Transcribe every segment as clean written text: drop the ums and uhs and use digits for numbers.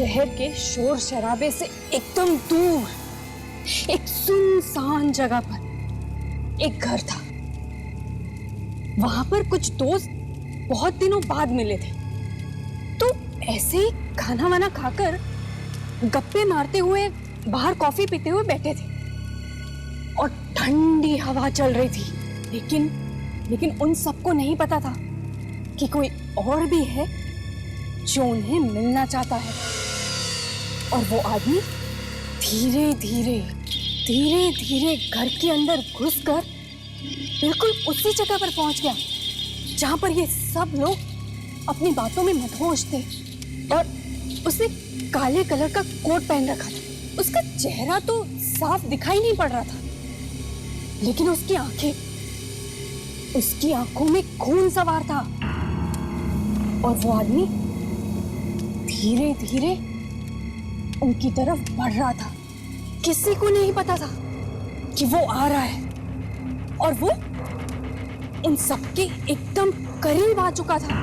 शहर के शोर शराबे से एकदम दूर एक सुनसान जगह पर एक घर था। वहां पर कुछ दोस्त बहुत दिनों बाद मिले थे, तो ऐसे ही खाना वाना खाकर गप्पे मारते हुए बाहर कॉफी पीते हुए बैठे थे और ठंडी हवा चल रही थी। लेकिन उन सबको नहीं पता था कि कोई और भी है जो उन्हें मिलना चाहता है। और वो आदमी धीरे धीरे घर के अंदर घुसकर बिल्कुल उसी जगह पर पहुंच गया जहां पर ये सब लोग अपनी बातों में मदहोश थे। और उसने काले कलर का कोट पहन रखा था। उसका चेहरा तो साफ दिखाई नहीं पड़ रहा था, लेकिन उसकी आंखों में खून सवार था। और वो आदमी धीरे धीरे उनकी तरफ बढ़ रहा था। किसी को नहीं पता था कि वो आ रहा है, और वो उन सबके एकदम करीब आ चुका था।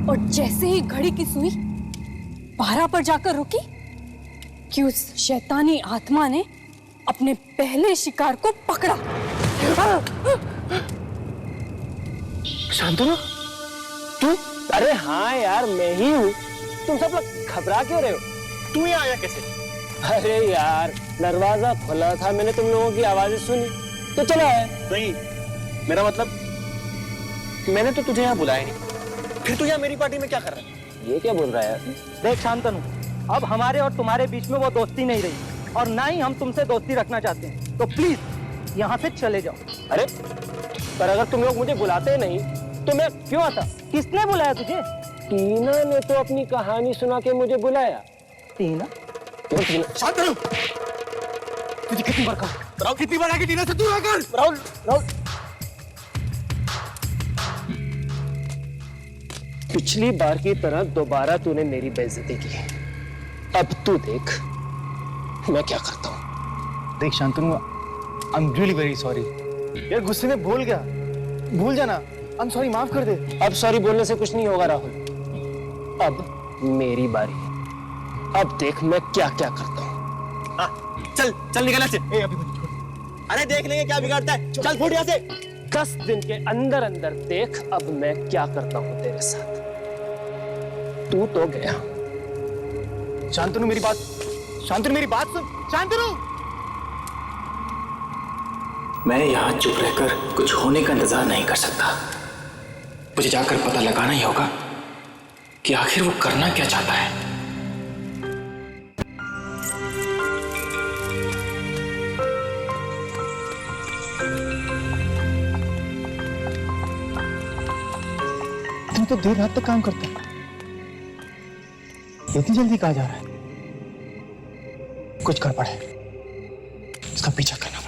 और जैसे ही घड़ी की सुई 12 पर जाकर रुकी कि उस शैतानी आत्मा ने अपने पहले शिकार को पकड़ा। शांतनु, तू? अरे हाँ यार, मैं ही हूँ। तुम सब लोग घबरा क्यों रहे हो? तू यहाँ आया कैसे? अरे यार, दरवाजा खुला था, मैंने तुम लोगों की आवाजें सुनी तो चला आया। नहीं, मेरा मतलब मैंने तो तुझे यहाँ बुलाया नहीं। फिर तू यहाँ मेरी पार्टी में क्या कर रहा है? ये क्या बोल रहा है यार? देख शांतनु, अब हमारे और तुम्हारे बीच में वो दोस्ती नहीं रही, और ना ही हम तुमसे दोस्ती रखना चाहते हैं, तो प्लीज यहाँ से चले जाओ। अरे पर अगर तुम लोग मुझे बुलाते नहीं तो मैं क्यों आता? किसने बुलाया तुझे? टीना ने तो अपनी कहानी सुना के मुझे बुलाया। टीना? क्यों टीना? शांतनु, तुझे कितनी बार कहा? राहुल, कितनी बार आके टीना से दूर रहकर? राहुल, पिछली बार की तरह दोबारा तूने मेरी बेइज्जती की। अब तू देख मैं क्या करता हूँ। देख Shantanu, I am really very sorry यार, गुस्से में बोल गया, भूल जाना। आई एम सॉरी, माफ कर दे। अब सॉरी बोलने से कुछ नहीं होगा राहुल, अब मेरी बारी है। अब देख मैं क्या क्या करता हूँ। चल निकल यहाँ से। अभी मुझे छोड़। अरे देख लेंगे क्या बिगाड़ता है। चल फुट यहाँ से। 10 दिन के अंदर अंदर देख अब मैं क्या करता हूँ तेरे साथ। तू तो गया। शांतनु मेरी बात सुन। शांतनु, मैं यहाँ चुप रहकर कुछ होने का इंतजार नहीं कर सकता। मुझे जाकर पता लगाना ही होगा कि आखिर वो करना क्या चाहता है। तू तो देर रात तक काम करता है, इतनी जल्दी कहाँ जा रहा है? कुछ कर पड़े, इसका पीछा करना पड़ेगा।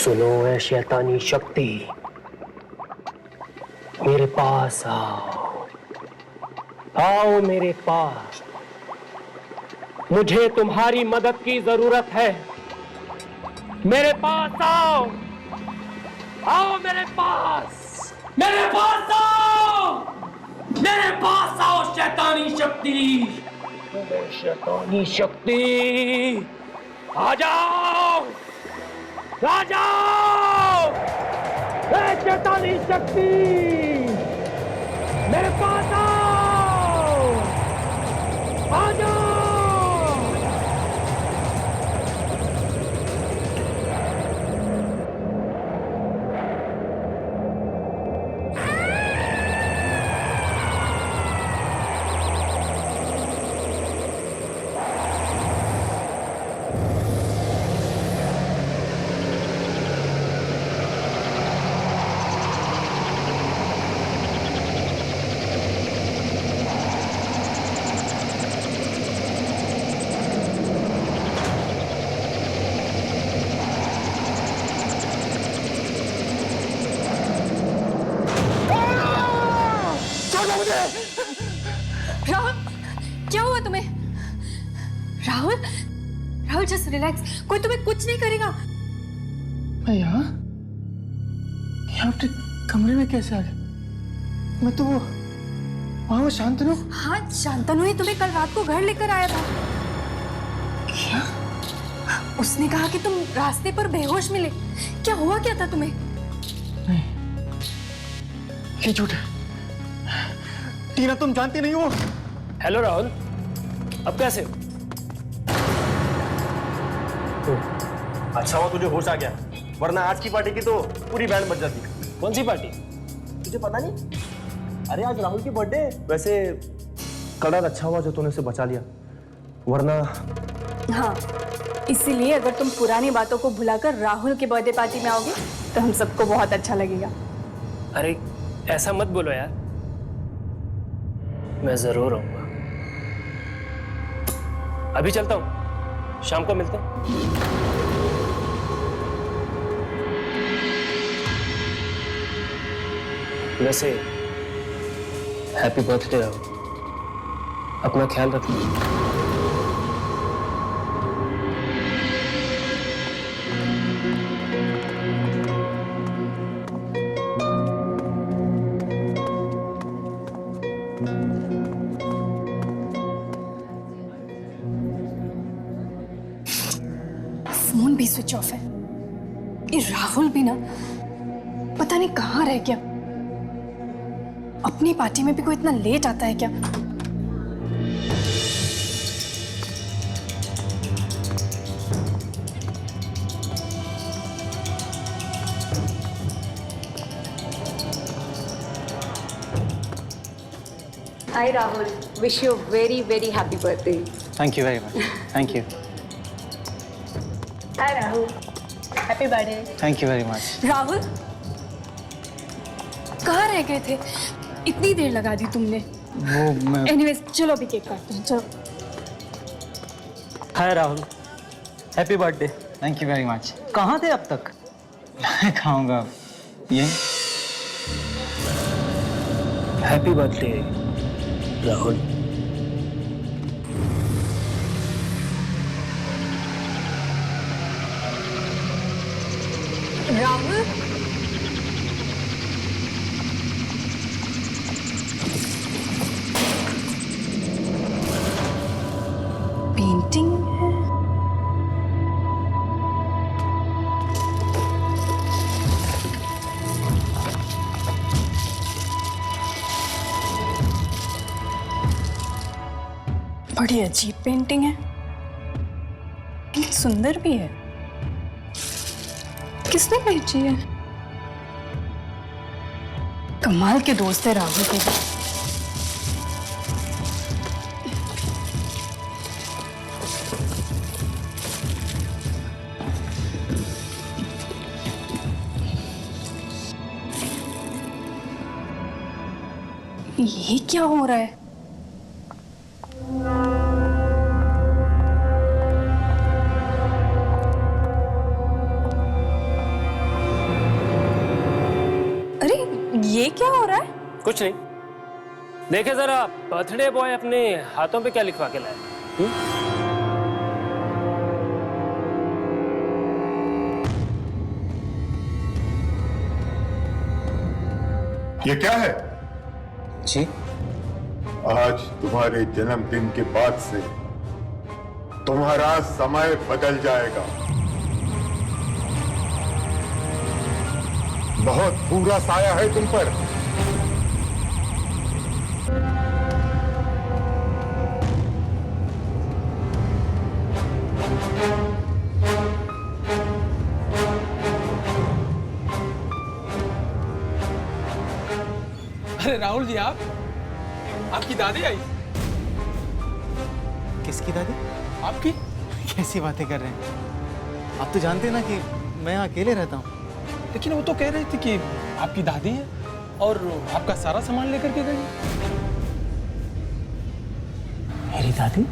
सुनो है शैतानी शक्ति, मेरे पास आओ, आओ मेरे पास। मुझे तुम्हारी मदद की जरूरत है। मेरे पास आओ, आओ मेरे पास, मेरे पास आओ, मेरे पास आओ शैतानी शक्ति, शैतानी शक्ति, आ जाओ, आ जाओ, शैतानी शक्ति, मेरे पास आओ, आ जाओ। राहुल, क्या हुआ तुम्हें? राहुल, राहुल जस्ट रिलैक्स, कोई तुम्हें कुछ नहीं करेगा। मैं यहाँ अपने कमरे में कैसे आ गया? मैं तो वो शांतनु। हाँ, शांतनु ही तुम्हें कल रात को घर लेकर आया था। क्या? उसने कहा कि तुम रास्ते पर बेहोश मिले। क्या हुआ क्या था तुम्हें? नहीं, ये झूठ है। टीना, तुम जानती नहीं हो। हेलो राहुल, अब कैसे हो? अच्छा हुआ तुझे होश आ गया, वरना आज की पार्टी की तो पूरी बैंड बज जाती। कौन सी पार्टी? तुझे पता नहीं? अरे आज राहुल की बर्थडे। वैसे कलर अच्छा हुआ जो तूने उसे बचा लिया, वरना। हाँ, इसीलिए अगर तुम पुरानी बातों को भुलाकर राहुल की बर्थडे पार्टी में आओगे तो हम सबको बहुत अच्छा लगेगा। अरे ऐसा मत बोलो यार, मैं जरूर आऊंगा। अभी चलता हूं, शाम को मिलते हैं। वैसे हैप्पी बर्थडे राहुल, अपना ख्याल रखना। फोन भी स्विच ऑफ है। ये राहुल भी ना पता नहीं कहाँ रह गया। अपनी पार्टी में भी कोई इतना लेट आता है क्या? Hi Rahul, wish you a very very happy birthday. Thank you very much. Thank you. Hi Rahul, happy birthday. Thank you very much. Rahul, कहाँ रह गए थे? इतनी देर लगा दी तुमने। वो मैं एनीवेज, चलो अभी केक काटते हैं, चलो। Hi Rahul, happy birthday. Thank you very much. कहाँ थे अब तक? मैं खाऊंगा ये। Happy birthday Rahul. Rahul, painting है। बड़ी अजीब पेंटिंग है, लेकिन सुंदर भी है। किसने भेजी है? कमाल के दोस्त है राहुल के। ये क्या हो रहा है? कुछ नहीं। देखे जरा बर्थडे बॉय अपने हाथों पे क्या लिखवा के लाया। ये क्या है? जी आज तुम्हारे जन्मदिन के बाद से तुम्हारा समय बदल जाएगा। बहुत बुरा साया है तुम पर। अरे राहुल जी, आपकी दादी आई। किसकी दादी? आपकी? कैसी बातें कर रहे हैं आप? तो जानते हैं ना कि मैं यहाँ अकेले रहता हूँ। लेकिन वो तो कह रही थी कि आपकी दादी है और आपका सारा सामान लेकर के गई। मेरी दादी?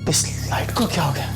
इस लाइट को क्या हो गया?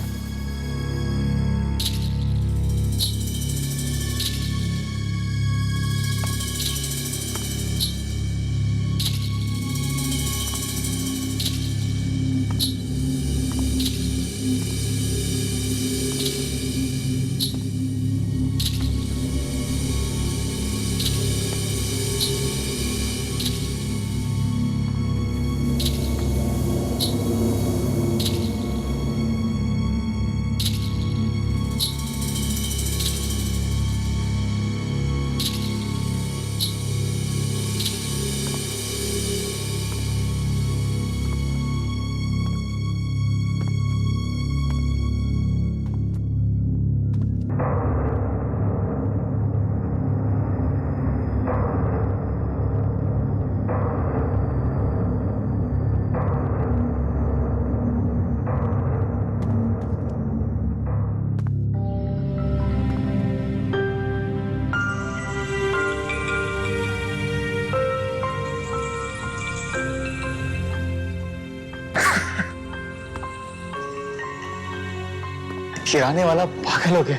किराने वाला पागल हो गया।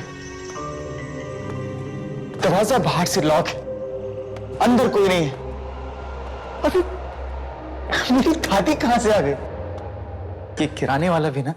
दरवाजा बाहर से लॉक है, अंदर कोई नहीं है। अभी मेरी दादी कहां से आ गई? ये किराने वाला भी ना।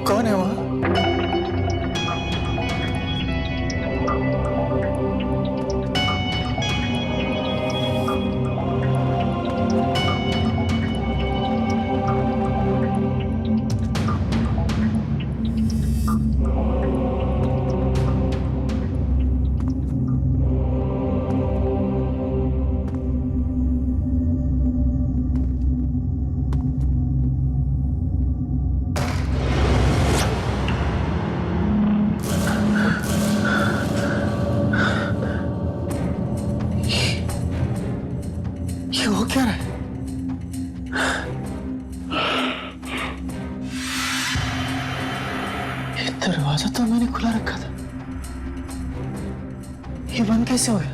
कौन है वहां? ये हो क्या रहा है? ये दरवाजा तो मैंने खुला रखा था, ये बंद कैसे हो गया?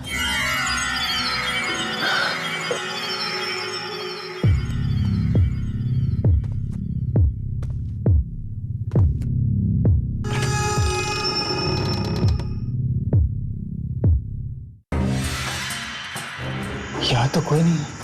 यहाँ तो कोई नहीं है।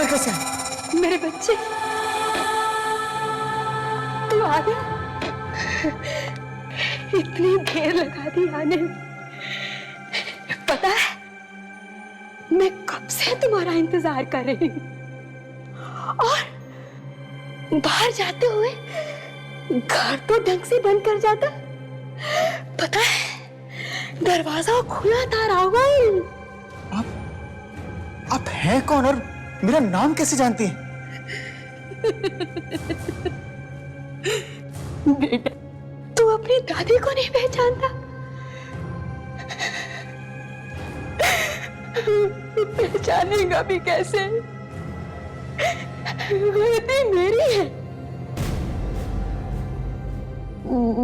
यहाँ कैसे आए? मेरे बच्चे, तू आ गया। इतनी देर लगा दी आने में। पता है, मैं कब से तुम्हारा इंतजार कर रही हूँ। और बाहर जाते हुए घर तो ढंग से बंद कर जाता। पता है, दरवाजा खुला था राहुल। आप हैं कौन और मेरा नाम कैसे जानती हैं? बेटा, तू अपनी दादी को नहीं पहचानता? पहचानेगा भी कैसे? बेटी मेरी है।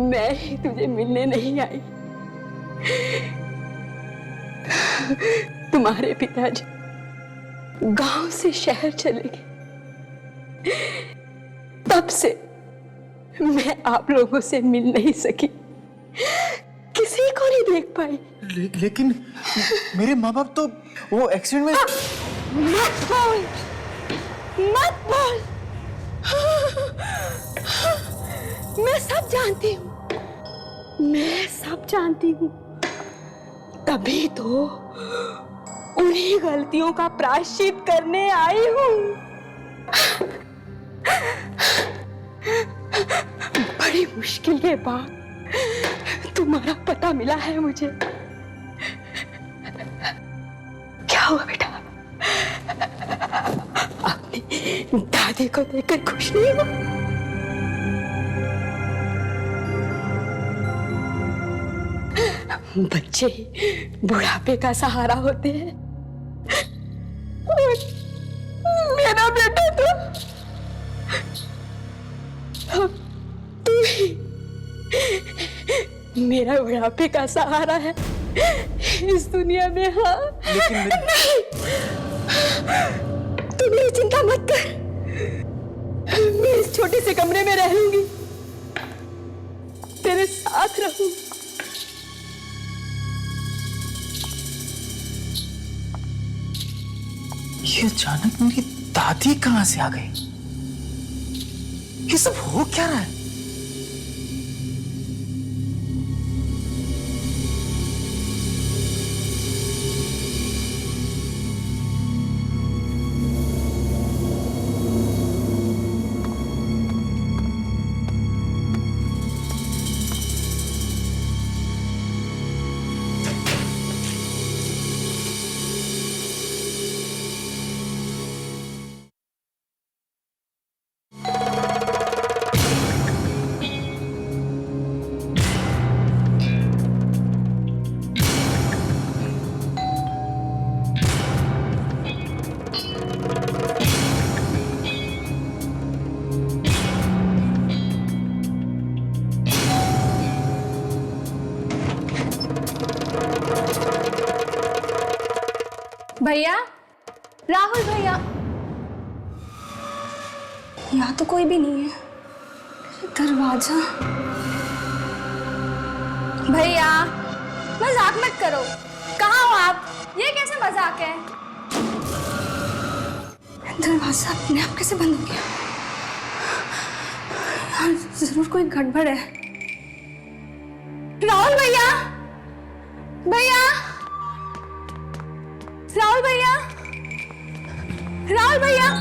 मैं ही तुझे मिलने नहीं आई। तुम्हारे पिताजी गांव से शहर चले गए, तब से मैं आप लोगों से मिल नहीं सकी, किसी को नहीं देख पाई। लेकिन मेरे माँ बाप तो वो एक्सीडेंट में। मत बोल, मत बोल। मैं सब जानती हूँ, मैं सब जानती हूँ। तभी तो उन्हीं गलतियों का प्रायश्चित करने आई हूँ। बड़ी मुश्किल के बाद तुम्हारा पता मिला है मुझे। क्या हुआ बेटा? अपनी दादी को देखकर खुश नहीं हो? बच्चे बुढ़ापे का सहारा होते हैं। और मेरा बेटा तो तू ही मेरा बुढ़ापे का सहारा है इस दुनिया में। हाँ, लेकिन नहीं, तू मेरी चिंता मत कर। मैं इस छोटे से कमरे में रह लूंगी, तेरे साथ रहूंगी। ये अचानक मेरी दादी कहां से आ गई? ये सब हो क्या रहा है? भैया, राहुल भैया। यहाँ तो कोई भी नहीं है। दरवाजा। भैया, मजाक मत करो। कहाँ हो आप? ये कैसे मजाक है? दरवाजा अपने आप कैसे बंद हो गया? यहाँ जरूर कोई गड़बड़ है। राहुल भैया, भैया, राहुल भैया, राहुल भैया।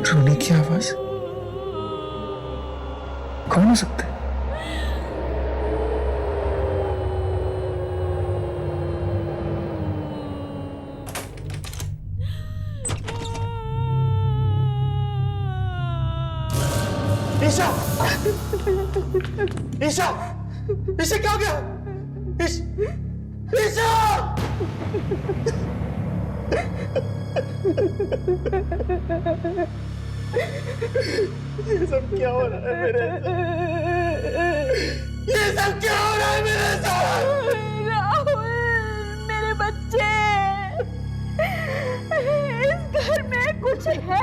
रोने की आवाज? कौन हो सकता है? ईशा! ईशा! ईशा क्या हो गया? ईशा! ये सब क्या हो रहा है मेरे साथ? ये सब क्या हो रहा है मेरे साथ? राहुल, मेरे बच्चे, इस घर में कुछ है।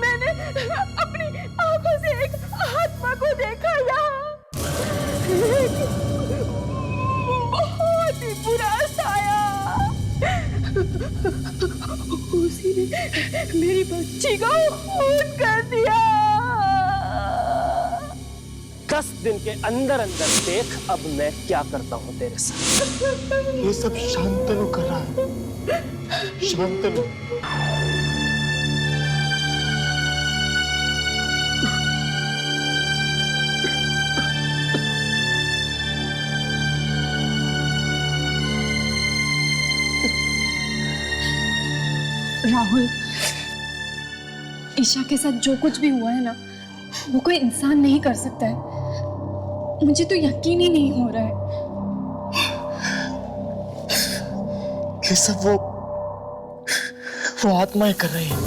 मैंने अपनी आंखों से एक आत्मा को देखा यहाँ। बहुत ही बुरा साया। उसी ने मेरी बच्ची को खून कर दिया। 10 दिन के अंदर अंदर देख अब मैं क्या करता हूँ तेरे साथ। ये सब शांतनु कर रहा है। शांतनु। राहुल, ईशा के साथ जो कुछ भी हुआ है ना, वो कोई इंसान नहीं कर सकता है। मुझे तो यकीन ही नहीं हो रहा है। ये सब वो आत्माएं कर रही हैं।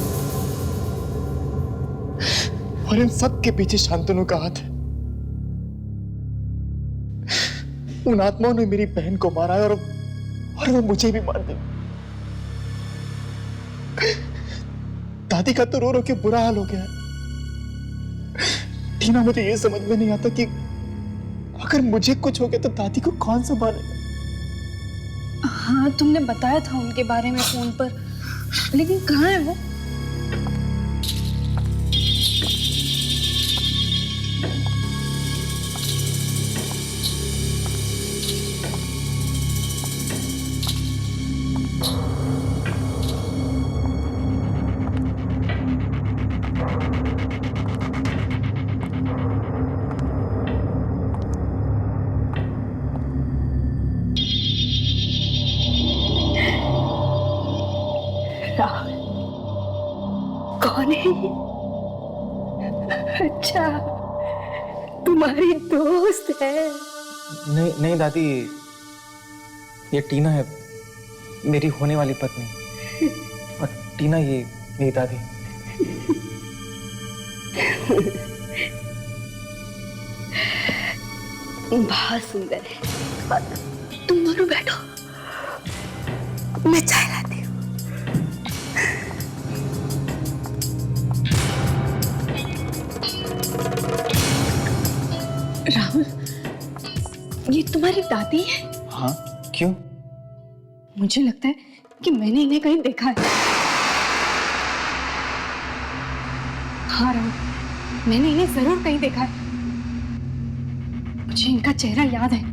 और इन सब के पीछे शांतनु का हाथ है। उन आत्माओं ने मेरी बहन को मारा है और वो मुझे भी मार देंगे। दादी का तो रो रो के बुरा हाल हो गया है। टीना, मुझे ये समझ में नहीं आता कि अगर मुझे कुछ हो गया तो दादी को कौन संभालेगा? हाँ, तुमने बताया था उनके बारे में फोन पर, लेकिन कहाँ है वो? कौन है ये? अच्छा, तुम्हारी दोस्त है। नहीं नहीं दादी, ये टीना है, मेरी होने वाली पत्नी। और टीना ये मेरी दादी। बहुत सुंदर है। तुम दोनों बैठो, मैं चाय लाती हूँ। राहुल, ये तुम्हारी दादी है? हाँ, क्यों? मुझे लगता है कि मैंने इन्हें कहीं देखा है। हाँ राहुल, मैंने इन्हें जरूर कहीं देखा है। मुझे इनका चेहरा याद है,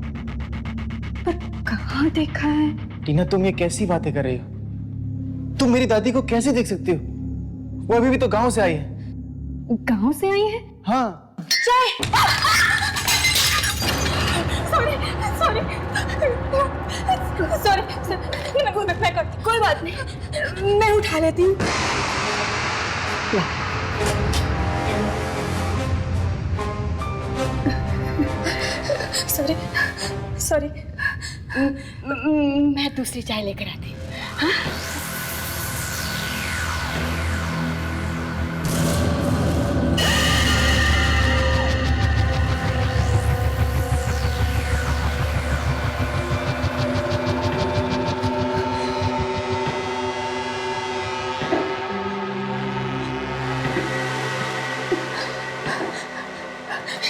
पर कहाँ देखा है? टीना, तुम ये कैसी बातें कर रही हो? तुम मेरी दादी को कैसे देख सकती हो? वो अभी भी तो गांव से आई है। गांव से आई है? हाँ। चाय। सॉरी सॉरी सॉरी, मैं कोई बात नहीं, मैं उठा लेती हूँ। सॉरी सॉरी, मैं दूसरी चाय लेकर आती हूँ। हाँ?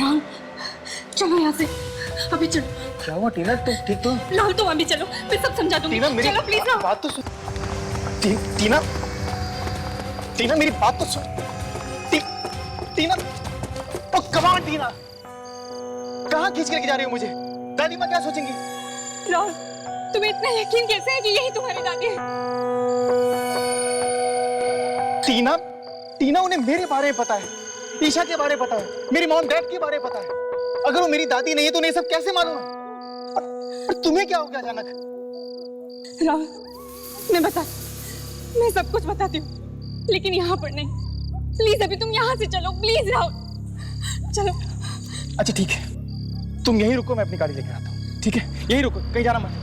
राहुल, चलो यहाँ से, अभी चलो। क्या हुआ टीना, तुम ठीक तो? राहुल, तुम अभी चलो, मैं सब समझा दूंगी। टीना, मेरी चलो प्लीज राहुल। बात तो सुन। टीना, टीना मेरी बात तो सुन। टीना, ओ कम ऑन टीना, कहाँ खींच करके जा रही हो मुझे? दादी माँ क्या सोचेंगी? राहुल, तुम्हें इतना यकीन कैसे है कि यही तुम्हारी दादी है? टीना, टीना उन्हें मेरे बारे में पता है, ईशा के बारे में पता है, मेरी मॉम डैड के बारे में पता है। अगर वो मेरी दादी नहीं है तो उन्हें सब कैसे मालूम है? और तुम्हें क्या हो गया अचानक? राहुल, मैं सब कुछ बताती हूँ, लेकिन यहाँ पर नहीं। प्लीज अभी तुम यहाँ से चलो, प्लीज राहुल, चलो। अच्छा ठीक है, तुम यहीं रुको, मैं अपनी गाड़ी लेकर आता हूँ। ठीक है, यहीं रुको, कहीं जाना मत।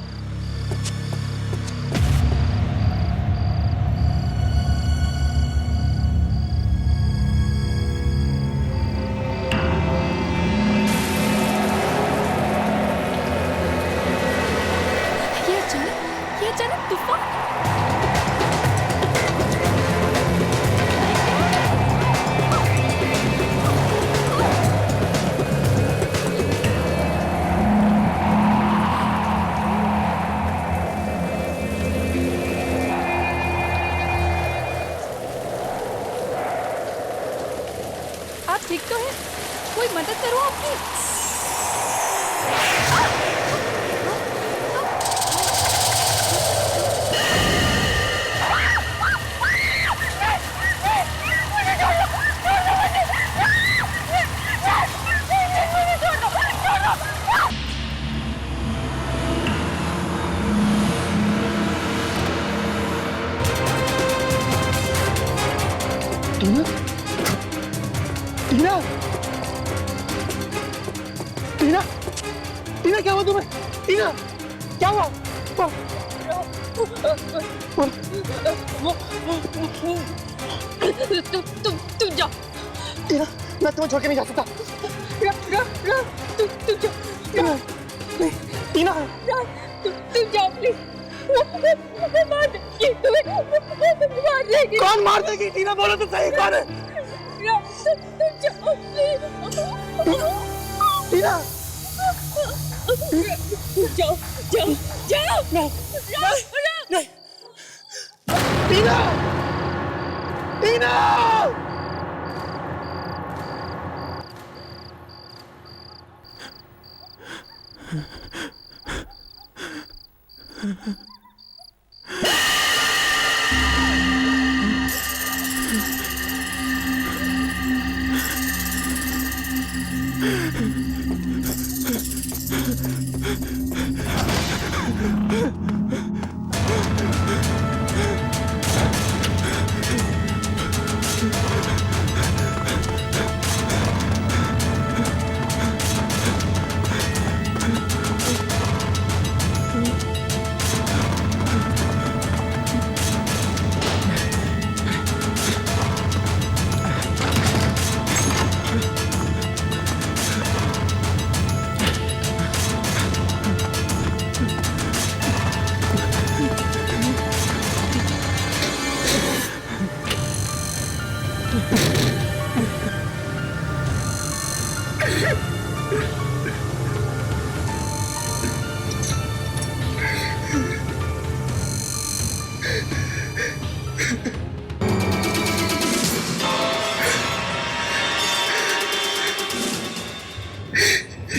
ये अचानक तूफान। आप ठीक तो हैं? कोई मदद करो आपकी। टीना, टीना, टीना, टीना क्या हुआ तुम्हें? टीना क्या हुआ? तुम जाओ। टीना, मैं तुम्हें छोड़ के नहीं जा सकता। तुम जाओ। टीना, तुम जाओ प्लीज। मार देगी तुम्हें, मार देगी। कौन मार देगी? टीना बोलो तो सही, कौन है? तुम जाओ प्लीज। टीना, जाओ जाओ जाओ। नहीं, टीना, टीना।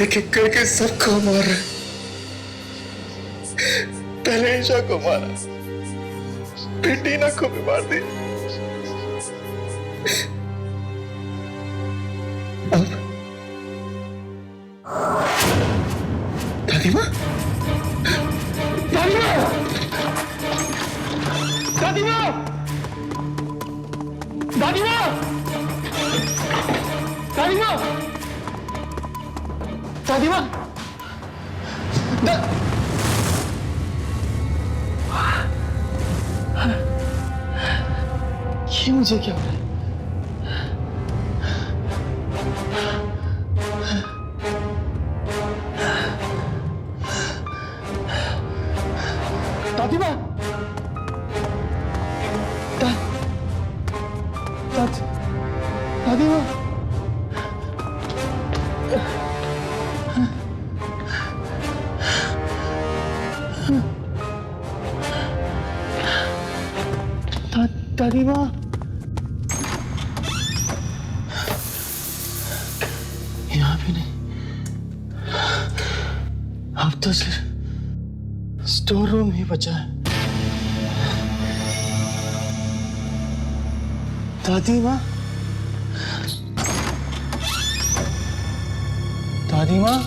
एक एक करके सबको मार रहे। पहले ईशा को मारा, फिर टीना को भी मार दी। अब दादीमा, दादीमा, दादीमा, दादीमा, दादीमा, दादीमा, ये मुझे क्या हो रहा है? दादीमा, दादीमा, दादीमा, यहाँ भी नहीं। अब तो सिर्फ स्टोर रूम ही बचा है। दादी माँ, दादी माँ,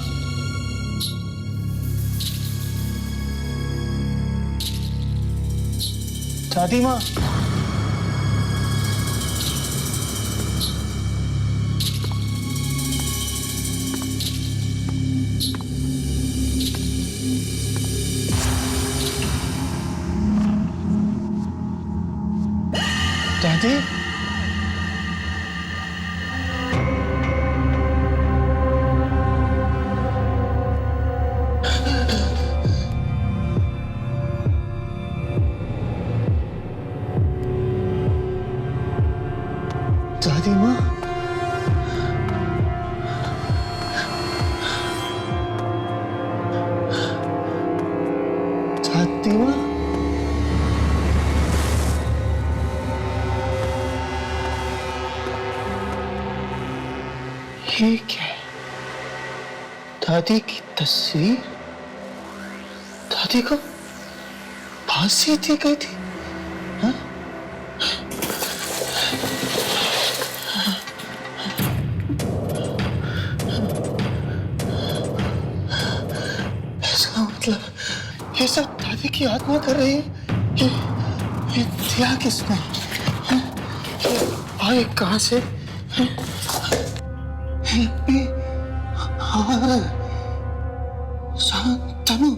दादी माँ, दादी, दादी माँ, दादी माँ, ये क्या है? दादी की तस्वीर? दादी को फांसी दी गई थी? हाँ? इसका मतलब ये सब दादी की आत्मा कर रही है। ये दिया किसने? हाँ? ये आए कहाँ से? हाँ? शांतनु,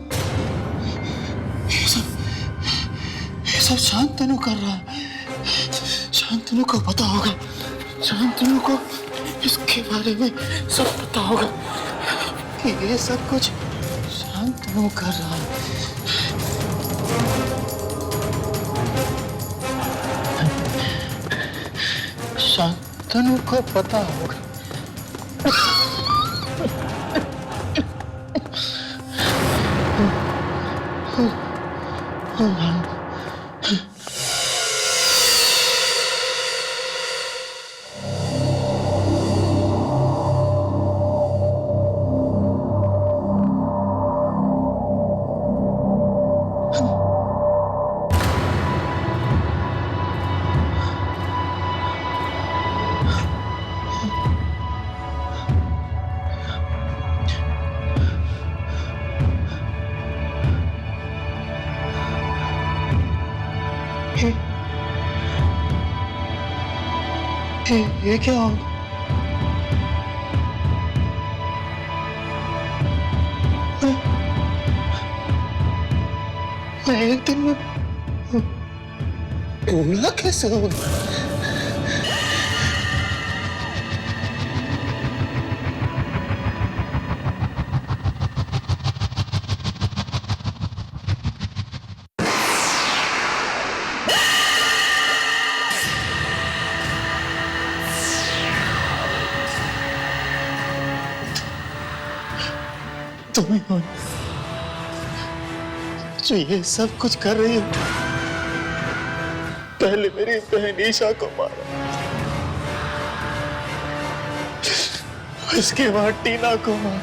ये सब शांतनु कर रहा है। शांतनु को पता होगा, शांतनु को इसके बारे में सब पता होगा कि ये सब कुछ शांतनु कर रहा है। शांतनु को पता होगा। ये क्या हो? मैं एक दिन में भूला कैसे हो गया? तुम्हें हो जो ये सब कुछ कर रही हो। पहले मेरी बहन ईशा को मारा, उसके बाद टीना को मारा,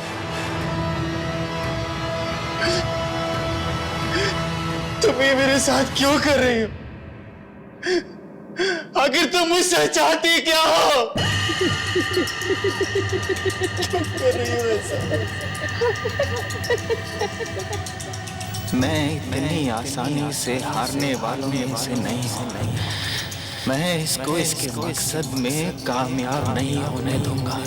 तुम ये मेरे साथ क्यों कर रही हो? आखिर तुम मुझसे चाहती क्या हो? क्यों कर रही हो ऐसा? मैं इतनी आसानी से हारने वालों में से नहीं हूँ। मैं इसको इसके मकसद में कामयाब नहीं होने दूंगा।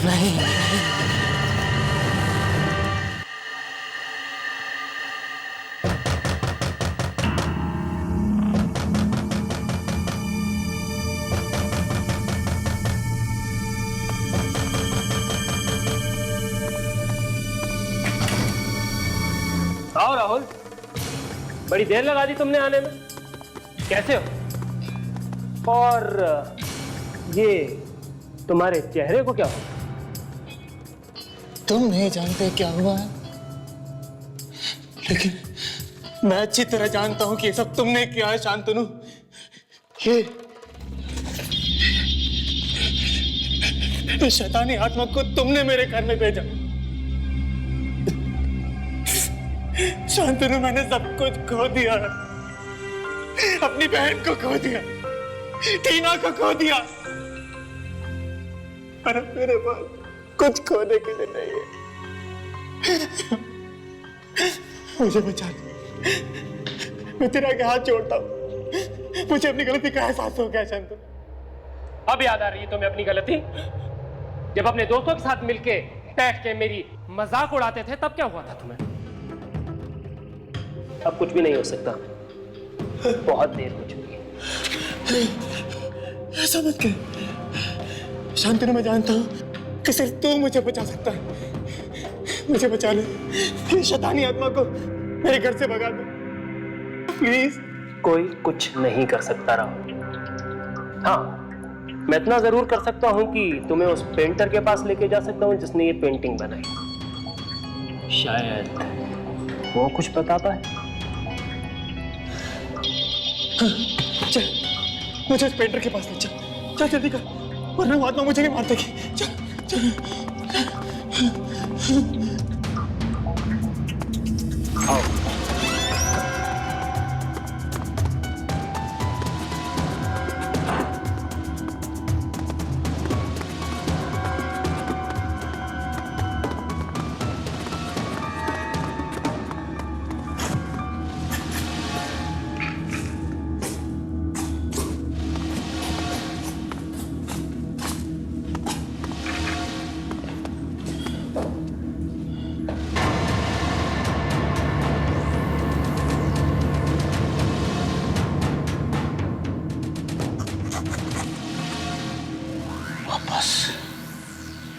नहीं, नहीं। आओ राहुल, बड़ी देर लगा दी तुमने आने में। कैसे हो? और ये तुम्हारे चेहरे को क्या हो? तुम नहीं जानते क्या हुआ है, लेकिन मैं अच्छी तरह जानता हूं कि ये सब तुमने किया है शांतनु। ये शैतानी आत्मा को तुमने मेरे घर में भेजा। शांतनु, मैंने सब कुछ खो दिया है। अपनी बहन को खो दिया, टीना को खो दिया, पर अब मेरे पास कुछ खोने के लिए नहीं है। मुझे बचा ले, मैं तेरे आगे हाथ जोड़ता हूँ। मुझे अपनी गलती का एहसास हो गया शांतनु। अब याद आ रही है तुम्हें अपनी गलती? जब अपने दोस्तों के साथ मिलके बैठ के मेरी मजाक उड़ाते थे तब क्या हुआ था तुम्हें? अब कुछ भी नहीं हो सकता, बहुत देर हो चुकी है। नहीं, ऐसा मत कर शांतनु। मैं जानता हूँ कि सिर्फ तू मुझे बचा सकता है। मुझे बचा ले, इस शैतानी आत्मा को मेरे घर से भगा दे प्लीज। कोई कुछ नहीं कर सकता राहुल। हाँ, मैं इतना जरूर कर सकता हूं कि तुम्हें उस पेंटर के पास लेके जा सकता हूं जिसने ये पेंटिंग बनाई। शायद वो कुछ बता पाए। हाँ, चल मुझे उस पेंटर के पास ले चल। चल जल्दी कर, वरना वो आत्मा मुझे नहीं मार देगी। चल चल। आओ।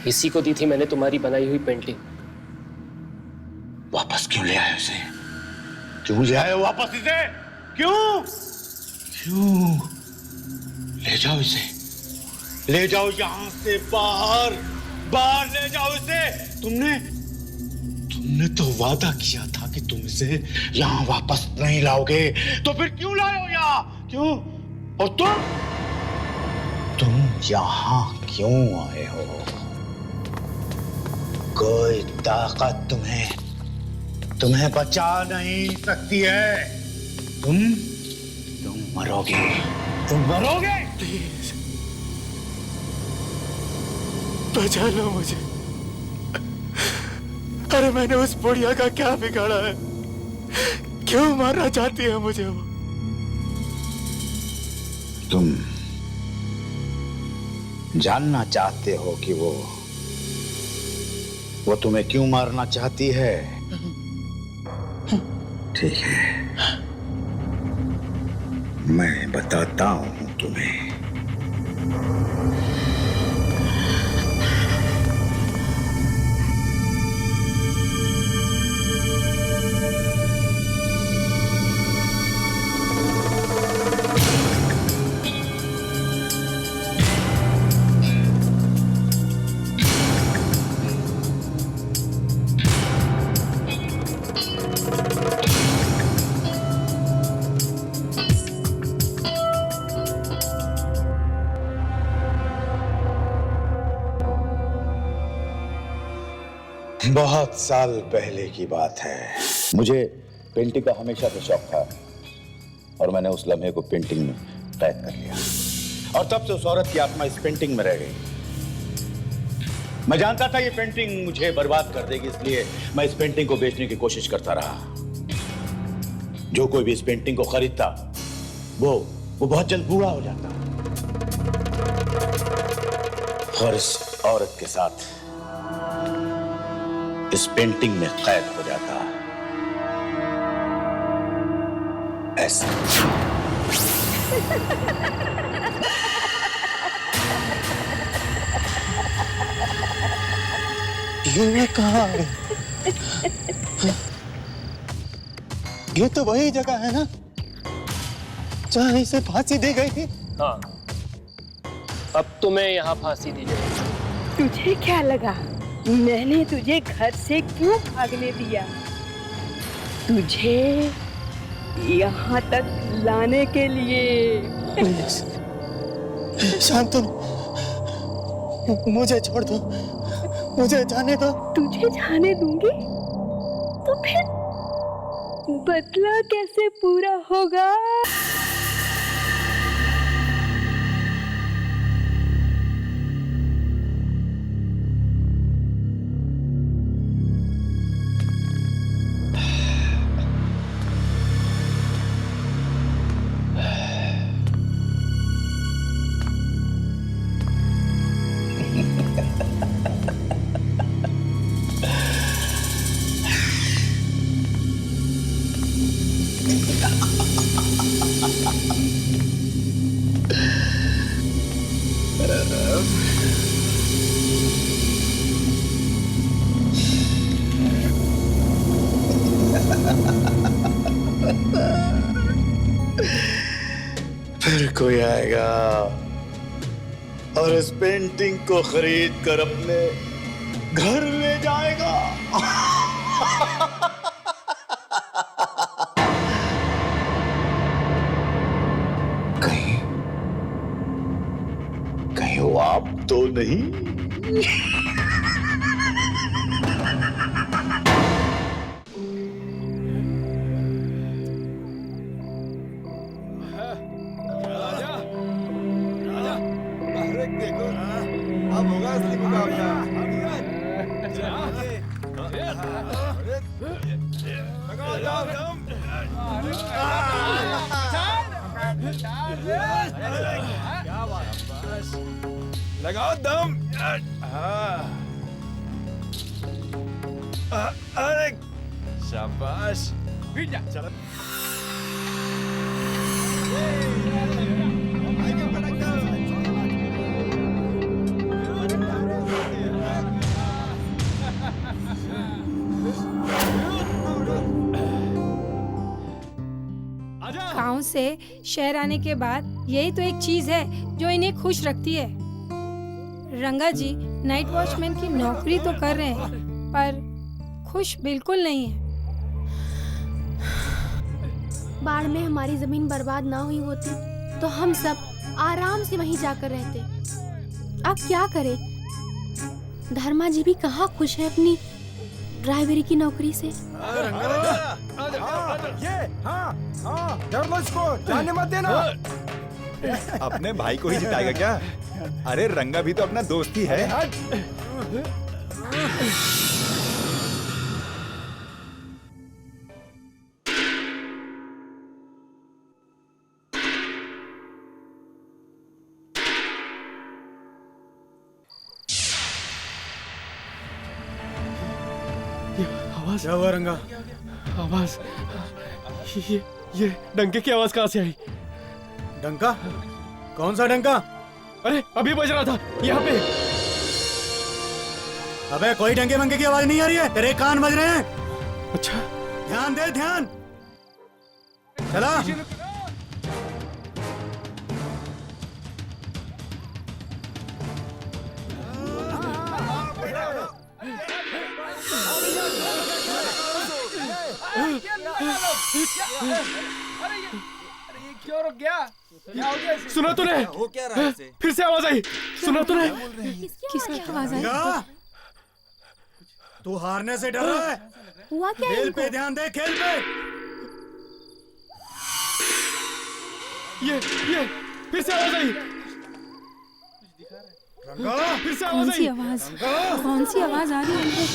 इसी को दी थी मैंने तुम्हारी बनाई हुई पेंटिंग। वापस क्यों ले आए उसे? क्यों ले आए वापस इसे? क्यों? क्यों? ले जाओ इसे, ले जाओ यहां से बाहर, बाहर ले जाओ इसे। तुमने तो वादा किया था कि तुम इसे यहां वापस नहीं लाओगे, तो फिर क्यों लाए हो यहां? क्यों? और तुम यहां क्यों आए हो? कोई ताकत तुम्हें बचा नहीं सकती है। तुम मरोगे, तुम मरोगे। प्लीज बचा लो मुझे। अरे मैंने उस बुढ़िया का क्या बिगाड़ा है? क्यों मारना चाहती है मुझे वो? तुम जानना चाहते हो कि वो तुम्हें क्यों मारना चाहती है? ठीक है, मैं बताता हूं तुम्हें। बहुत साल पहले की बात है। मुझे पेंटिंग का हमेशा से शौक था और मैंने उस लम्हे को पेंटिंग में कैद कर लिया, और तब से उस औरत की आत्मा इस पेंटिंग में रह गई। मैं जानता था ये पेंटिंग मुझे बर्बाद कर देगी, इसलिए मैं इस पेंटिंग को बेचने की कोशिश करता रहा। जो कोई भी इस पेंटिंग को खरीदता वो बहुत जल्द बूढ़ा हो जाता और इस औरत के साथ इस पेंटिंग में कैद हो जाता। ऐसा ये कहाँ है? ये तो वही जगह है ना जहाँ इसे फांसी दी गई थी। हाँ, अब तुम्हें यहाँ फांसी दी जाएगी। तुझे क्या लगा मैंने तुझे घर से क्यों भागने दिया? तुझे यहाँ तक लाने के लिए। प्लीज शांतनु, मुझे छोड़ दो, मुझे जाने दो। तुझे जाने दूंगी तो फिर बदला कैसे पूरा होगा? फिर कोई आएगा और इस पेंटिंग को खरीद कर अपने घर ले जाएगा। कहीं कहीं वो आप तो नहीं? लगाओ दम। अरे शाबाश। चलो गांव से शहर आने के बाद यही तो एक चीज है जो इन्हें खुश रखती है। रंगा जी नाइट वॉचमैन की नौकरी तो कर रहे हैं पर खुश बिल्कुल नहीं है। बाढ़ में हमारी जमीन बर्बाद ना हुई होती तो हम सब आराम से वहीं जाकर रहते। अब क्या करें? धर्मा जी भी कहाँ खुश है अपनी ड्राइवरी की नौकरी से। इसको जाने मत देना। अपने भाई को ही जिताएगा क्या? अरे रंगा भी तो अपना दोस्त ही है। आवाज क्या हुआ रंगा? आवाज ये डंके की आवाज कहाँ से आई? डंका? कौन सा डंका? अरे अभी बज रहा था यहाँ पे। अबे कोई डंके मंके की आवाज नहीं आ रही है, तेरे कान बज रहे हैं। अच्छा ध्यान दे ध्यान। चला क्यों रुक गया? क्या हो गया? सुना तूने? हो क्या रहा है? फिर से आवाज आई। सुना तूने? किसकी आवाज आई? तू हारने से डर रहा है? हुआ क्या? खेल पे ध्यान दे, खेल पे। ये फिर से आवाज आई। रंगा फिर से कौन सी आवाज? कौन सी आवाज आ रही है?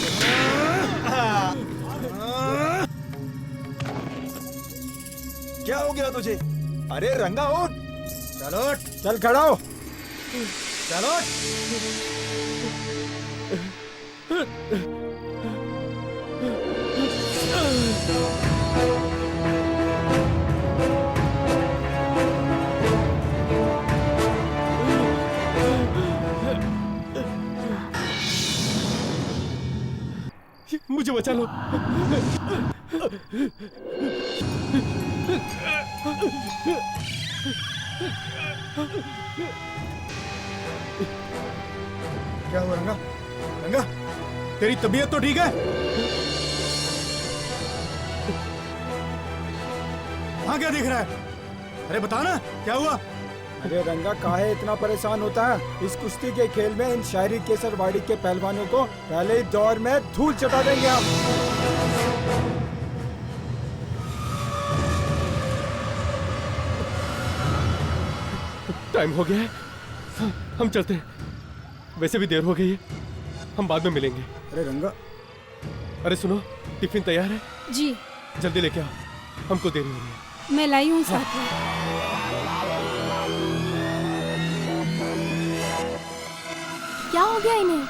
क्या हो गया तुझे? अरे रंगा उठ। चलो चल खड़ा हो। चलो मुझे बचा लो। क्या हुआ रंगा? रंगा तेरी तबीयत तो ठीक है? हाँ क्या दिख रहा है? अरे बता ना क्या हुआ? अरे रंगा काहे इतना परेशान होता है? इस कुश्ती के खेल में इन शायरी केसरवाड़ी के पहलवानों को पहले ही दौर में धूल चटा देंगे हम। टाइम हो गया है, हम चलते हैं। वैसे भी देर हो गई है, हम बाद में मिलेंगे। अरे रंगा, अरे सुनो, टिफिन तैयार है? जी जल्दी लेके आओ, हमको देरी हो रही है। मैं लाई हूँ साथ में। क्या हो गया इन्हें?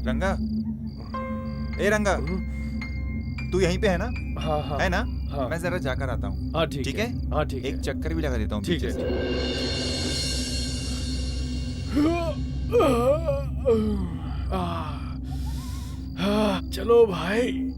रंगा, ए रंगा, तू यहीं पे है ना? हाँ हाँ है ना? हाँ। मैं जरा जाकर आता हूँ। हाँ ठीक है? हाँ ठीक एक चक्कर भी लगा देता हूँ। ठीक है। चलो भाई।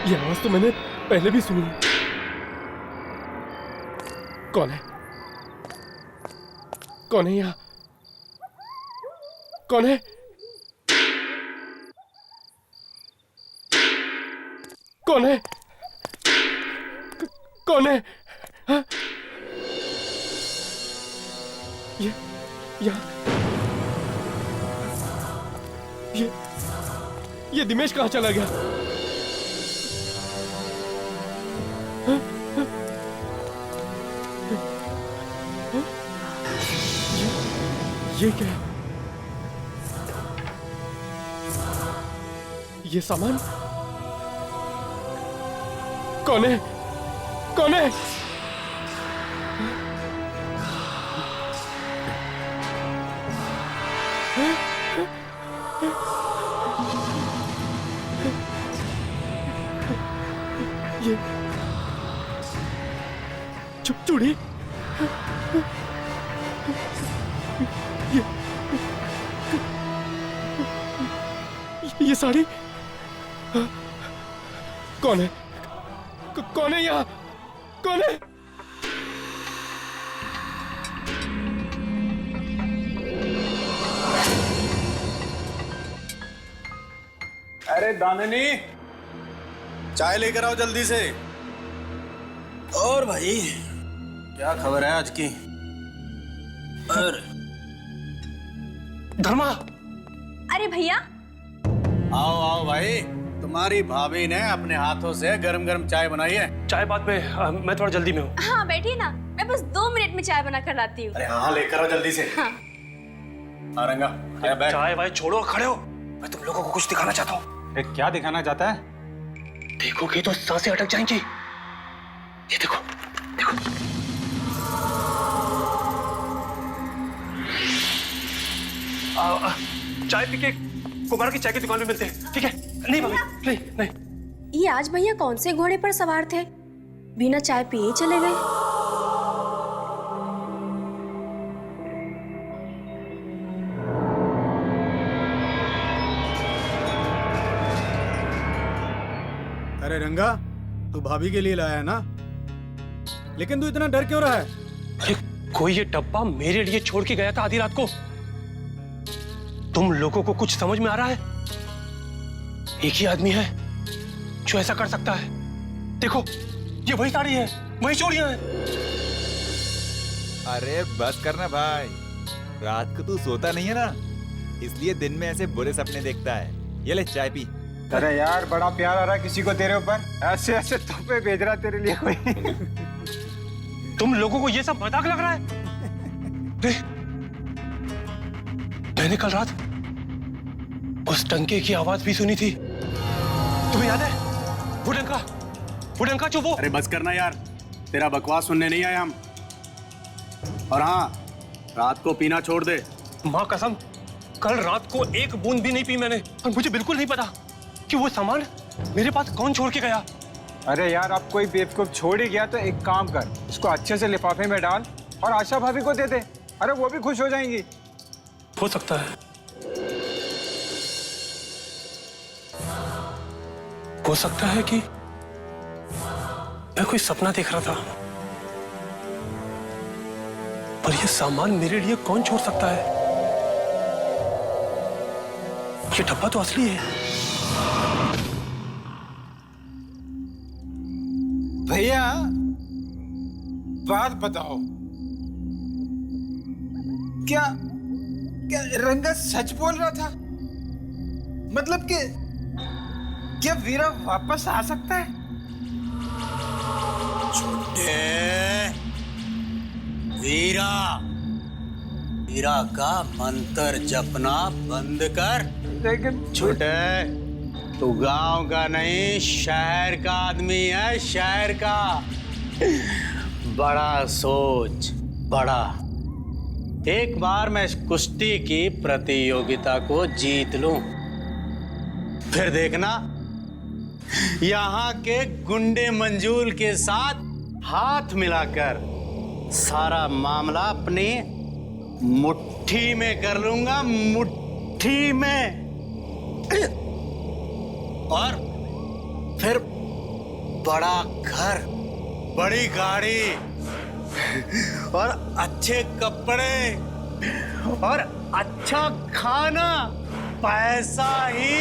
ये आवाज तो मैंने पहले भी सुनी। कौन है? कौन है यहाँ? कौन है? कौन है? कौन है? हाँ? ये यहाँ ये दिमेश कहाँ चला गया? ये क्या है? ये सामान कौन है? कौन है? ये चूड़ी, ये साड़ी, कौन है? कौन है यहाँ? कौन है? अरे दामिनी, चाय लेकर आओ जल्दी से। और भाई क्या खबर है आज की? धर्मा, अरे भैया आओ आओ भाई, तुम्हारी भाभी ने अपने हाथों से गरम गरम चाय बनाई है। चाय बाद में, मैं थोड़ा जल्दी में हूँ। हाँ बैठिए ना, मैं बस 2 मिनट में चाय बना कर लाती हूँ। अरे हाँ लेकर आओ जल्दी से। हाँ। रंगा, चाय भाई छोड़ो, खड़े हो, मैं तुम लोगों को कुछ दिखाना चाहता हूँ। क्या दिखाना चाहता है? देखोगे तो सांसें अटक जाएंगी। ये देखो देखो। चाय पी के कुमार की चाय की दुकान में मिलते हैं, ठीक है? नहीं भाभी, नहीं नहीं। ये आज भैया कौन से घोड़े पर सवार थे? बिना चाय पिए चले गए। अरे रंगा, तू भाभी के लिए लाया है ना? लेकिन तू इतना डर क्यों रहा है? अरे कोई ये डब्बा मेरे लिए छोड़ के गया था आधी रात को। तुम लोगों को कुछ समझ में आ रहा है? एक ही आदमी है जो ऐसा कर सकता है। देखो, ये वही साड़ी है, वही चूड़ियां हैं। अरे बस करना भाई, रात को तू सोता नहीं है ना, इसलिए दिन में ऐसे बुरे सपने देखता है। ये ले चाय पी। अरे यार, बड़ा प्यार आ रहा है किसी को तेरे ऊपर, ऐसे ऐसे तोहफे भेज रहा तेरे लिए कोई। तुम लोगों को ये सब मजाक लग रहा है? मैंने कल रात उस टंके की आवाज भी सुनी थी। तुम्हें याद है? वो डंका जो वो। अरे बस करना यार, तेरा बकवास सुनने नहीं आए हम। और हाँ, रात को पीना छोड़ दे। माँ कसम, कल रात को एक बूंद भी नहीं पी मैंने, और मुझे बिल्कुल नहीं पता कि वो सामान मेरे पास कौन छोड़ के गया। अरे यार, अब कोई बेवकूफ छोड़ ही गया तो एक काम कर, इसको अच्छे से लिफाफे में डाल और आशा भाभी को दे दे। अरे वो भी खुश हो जाएंगी। हो सकता है, हो सकता है कि मैं कोई सपना देख रहा था, पर यह सामान मेरे लिए कौन छोड़ सकता है? ये डब्बा तो असली है। भैया बात बताओ, क्या क्या रंगा सच बोल रहा था? मतलब कि क्या वीरा वापस आ सकता है? छोटे वीरा, वीरा का मंत्र जपना बंद कर। लेकिन छोटे, तू गांव का नहीं शहर का आदमी है, शहर का। बड़ा सोच, बड़ा। एक बार मैं इस कुश्ती की प्रतियोगिता को जीत लूं, फिर देखना यहाँ के गुंडे मंजूल के साथ हाथ मिलाकर सारा मामला अपनी मुट्ठी में कर लूंगा, मुट्ठी में। और फिर बड़ा घर, बड़ी गाड़ी और अच्छे कपड़े और अच्छा खाना, पैसा ही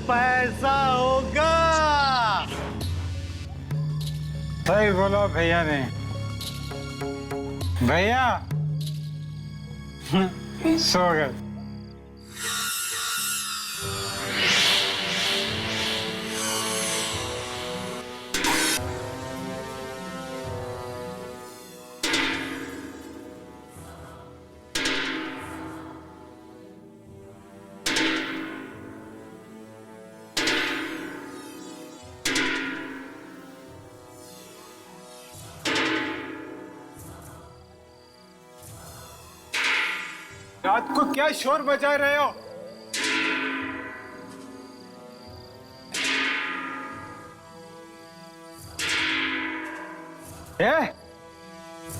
पैसा होगा। सही बोला भैया ने। भैया सो गए। रात को क्या शोर बजा रहे हो?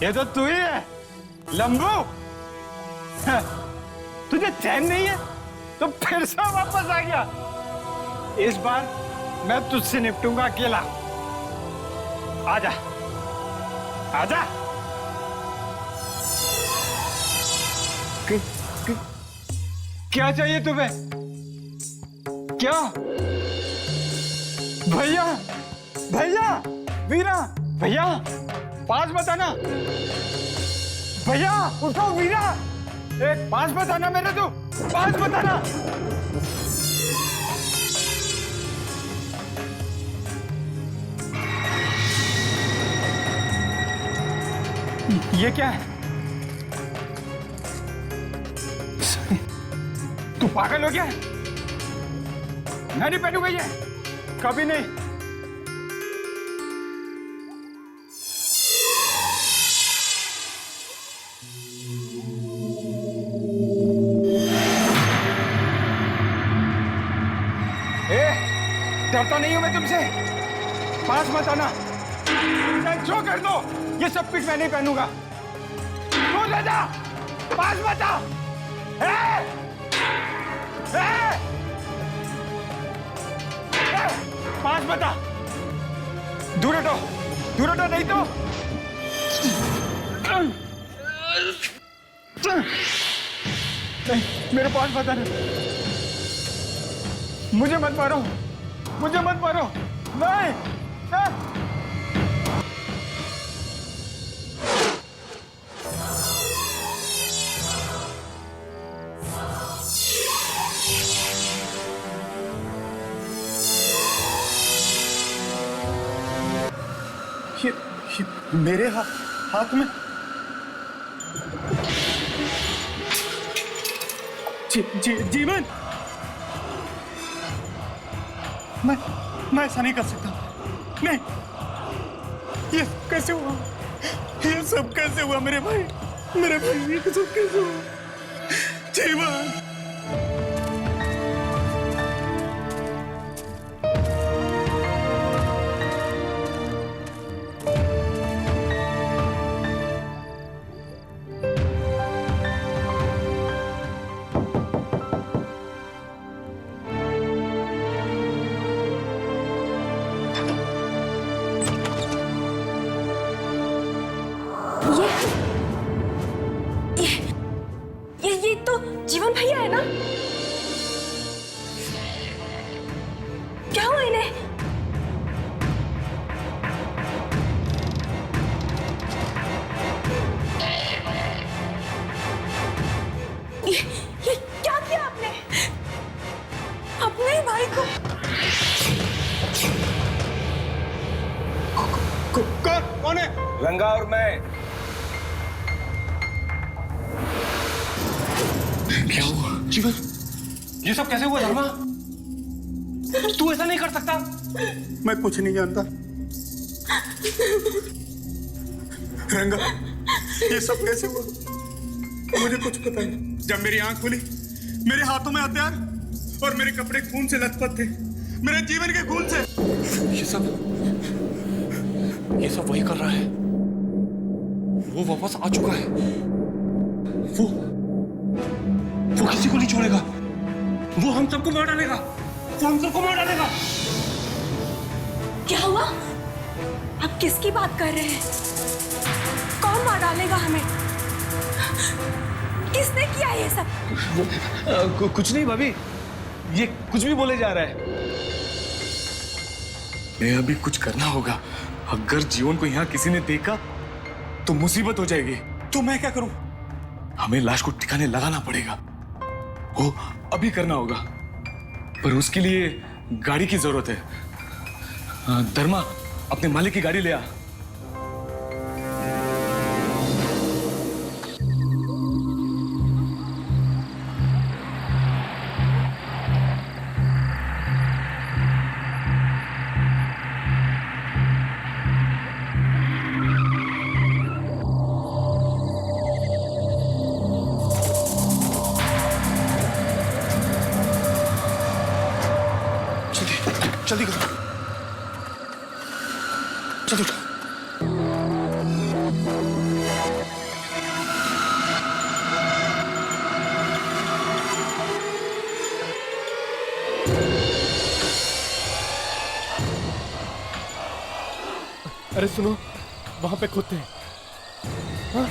ये तो तू ही है लंबू। तुझे चैन नहीं है तो फिर से वापस आ गया। इस बार मैं तुझसे निपटूंगा अकेला। आजा आजा। क्या चाहिए तुम्हें? क्या? भैया भैया वीरा भैया पास बताना। भैया उठो वीरा, एक पास बताना मेरे, तू पास बताना। ये क्या है? तू पागल हो गया? मैं नहीं पहनूंगा ये, कभी नहीं। डरता नहीं हूं मैं तुमसे, पास मत आना। जो कर दो, ये सब कुछ मैं नहीं पहनूंगा। तू ले जा, पास मत आ। पास मत आ, दूर हटो, दूर हटो, नहीं तो नहीं, मेरे पास मत आना। मुझे मत मारो, मुझे मत मारो, नहीं। ये मेरे हाथ में जीवन, मैं ऐसा नहीं कर सकता। नहीं, ये कैसे हुआ? ये सब कैसे हुआ मेरे भाई? मेरे भाई ये सब कैसे हुआ? जीवन, ये तो जीवन भैया है ना? क्या हुआ इन्हें? ये क्या किया आपने अपने भाई को? रंगा और मैं। क्या हुआ जीवन? ये सब कैसे हुआ धर्मा? तू ऐसा नहीं कर सकता। मैं कुछ नहीं जानता रंगा, ये सब कैसे हुआ मुझे कुछ पता नहीं। जब मेरी आंख खुली, मेरे हाथों में हथियार और मेरे कपड़े खून से लथपथ थे, मेरे जीवन के खून से। ये सब वही कर रहा है। वो वापस आ चुका है। वो किसी को नहीं छोड़ेगा। वो हम सबको मार डालेगा। वो हम सबको मार डालेगा। क्या हुआ? आप किसकी बात कर रहे हैं? कौन मार डालेगा हमें? किसने किया ये सब? कुछ नहीं भाभी, ये कुछ भी बोले जा रहा है। मैं अभी कुछ करना होगा। अगर जीवन को यहाँ किसी ने देखा तो मुसीबत हो जाएगी। तो मैं क्या करूं? हमें लाश को ठिकाने लगाना पड़ेगा। वो अभी करना होगा, पर उसके लिए गाड़ी की जरूरत है। धर्मा, अपने मालिक की गाड़ी ले आ। जल्दी करो, जल्दी उठो। अरे सुनो, वहां पे खोदते हैं। हाँ?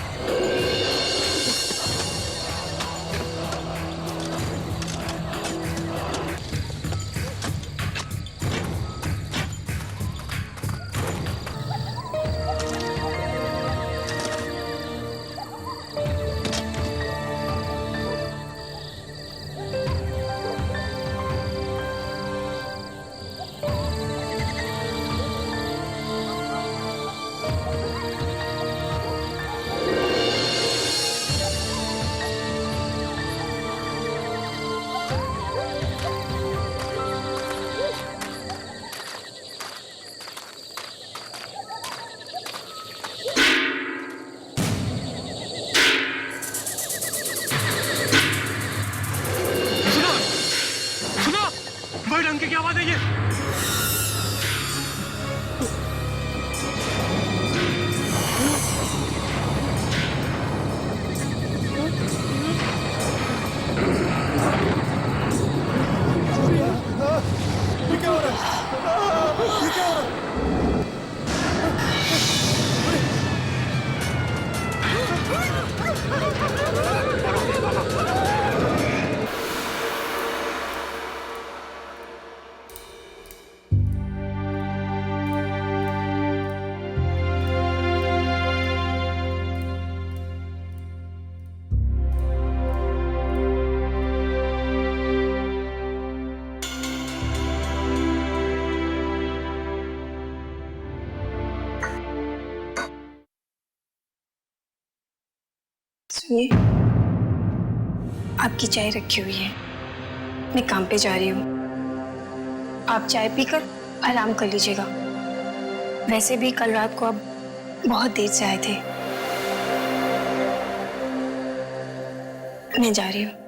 क्या आवाज है ये? सुनिए, आपकी चाय रखी हुई है। मैं काम पे जा रही हूँ। आप चाय पीकर आराम कर लीजिएगा। वैसे भी कल रात को आप बहुत देर से आए थे। मैं जा रही हूँ।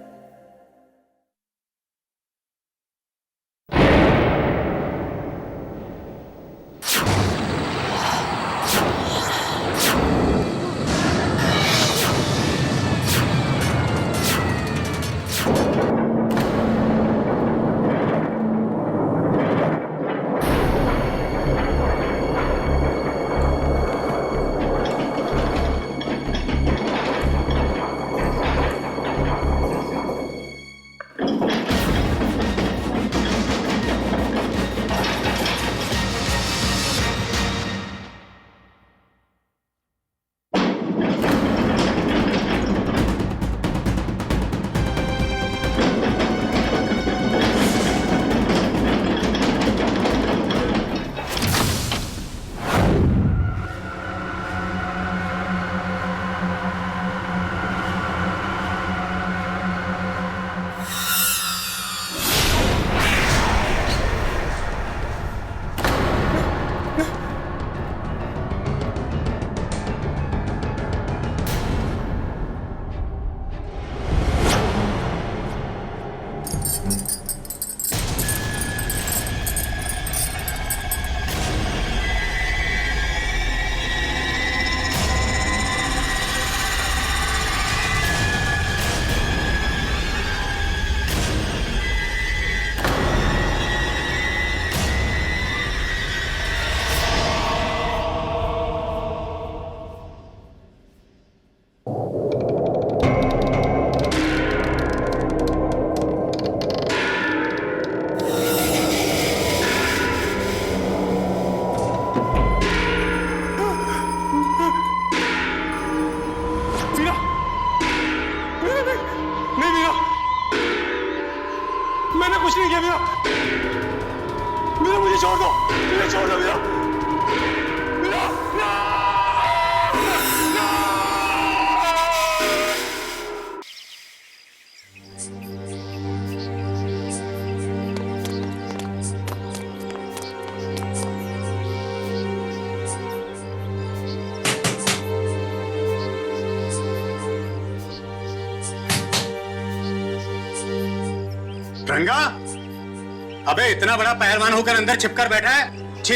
रंगा, अबे इतना बड़ा पहलवान होकर अंदर छिपकर बैठा है। छी,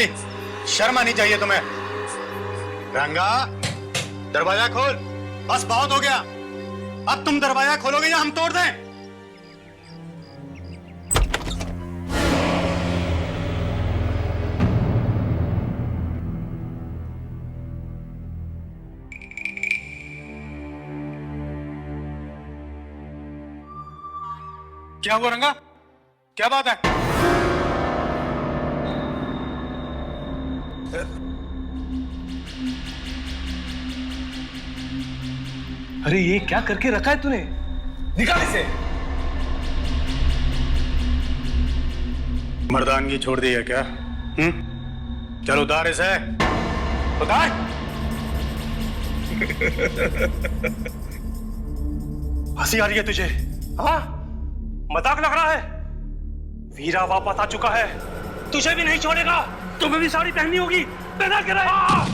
शर्म आनी चाहिए तुम्हें। रंगा, दरवाजा खोल। बस बहुत हो गया। अब तुम दरवाजा खोलोगे या हम तोड़ दें? क्या हुआ रंगा? क्या बात है? अरे ये क्या करके रखा है तूने? निकाल इसे। मर्दानगी छोड़ दी है क्या? चल उतार इसे। उतार। हंसी आ रही है तुझे? हाँ, मजाक लग रहा है? वीरा वापस आ चुका है, तुझे भी नहीं छोड़ेगा। तुम्हें भी साड़ी पहननी होगी। पहना के रहा।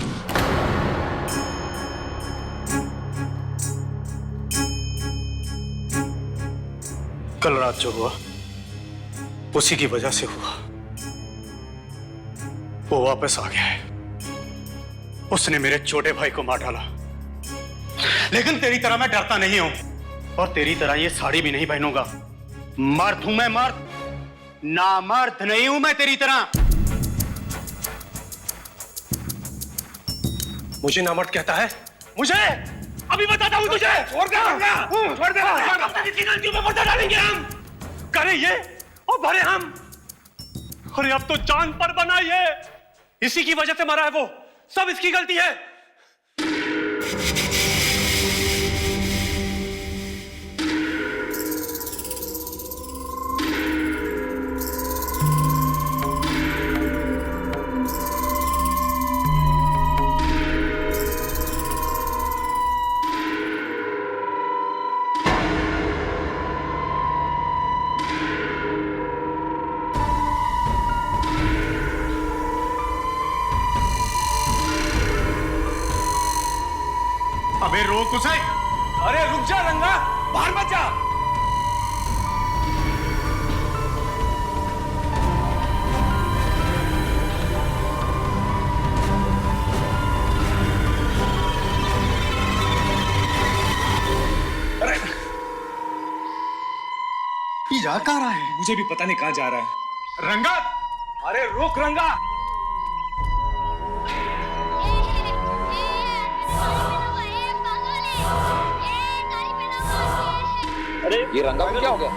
कल रात जो हुआ उसी की वजह से हुआ। वो वापस आ गया है। उसने मेरे छोटे भाई को मार डाला। लेकिन तेरी तरह मैं डरता नहीं हूं, और तेरी तरह ये साड़ी भी नहीं पहनूंगा। मर्द हूं मैं, मर्द। नामर्द नहीं हूं मैं तेरी तरह। मुझे नामर्द कहता है? मुझे अभी बताता हूं तुझे। छोड़ दे, छोड़ दे। किसी गलतियों में पर्दा डालेंगे हम। करे ये और भरे हम। अरे अब तो जान पर बना ये। इसी की वजह से मरा है वो। सब इसकी गलती है। अबे रोक उसे। अरे रुक जा रंगा, बाहर मत जा। अरे ये जा कहाँ रहा है? मुझे भी पता नहीं कहाँ जा रहा है। रंगा, अरे रुक रंगा। अरे ये रंगा को क्या हो गया?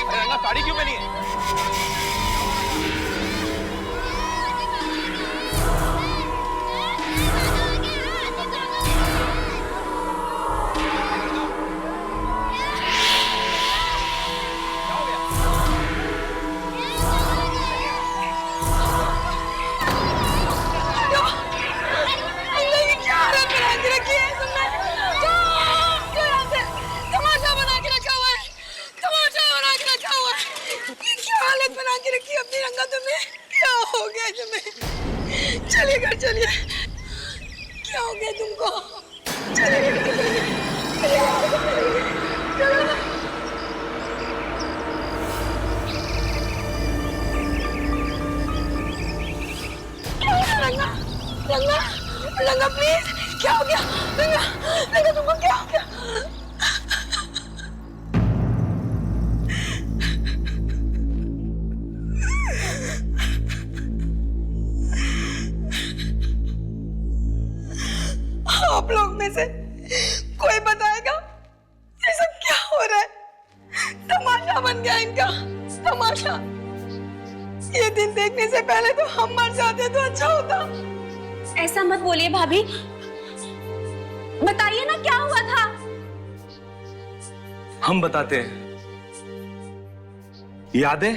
अरे रंगा साड़ी क्यों पहनी है? चलिए घर चलिए। क्या हो गया तुमको? चलिए घर चलिए। रंगा, रंगा, रंगा प्लीज, क्या हो गया? रंगा, रंगा तुमको क्या हो गया? आप लोग में से कोई बताएगा ये सब क्या हो रहा है? तमाशा बन गया इनका, तमाशा। ये दिन देखने से पहले तो हम मर जाते तो अच्छा होता। ऐसा मत बोलिए भाभी, बताइए ना क्या हुआ था। हम बताते हैं। याद है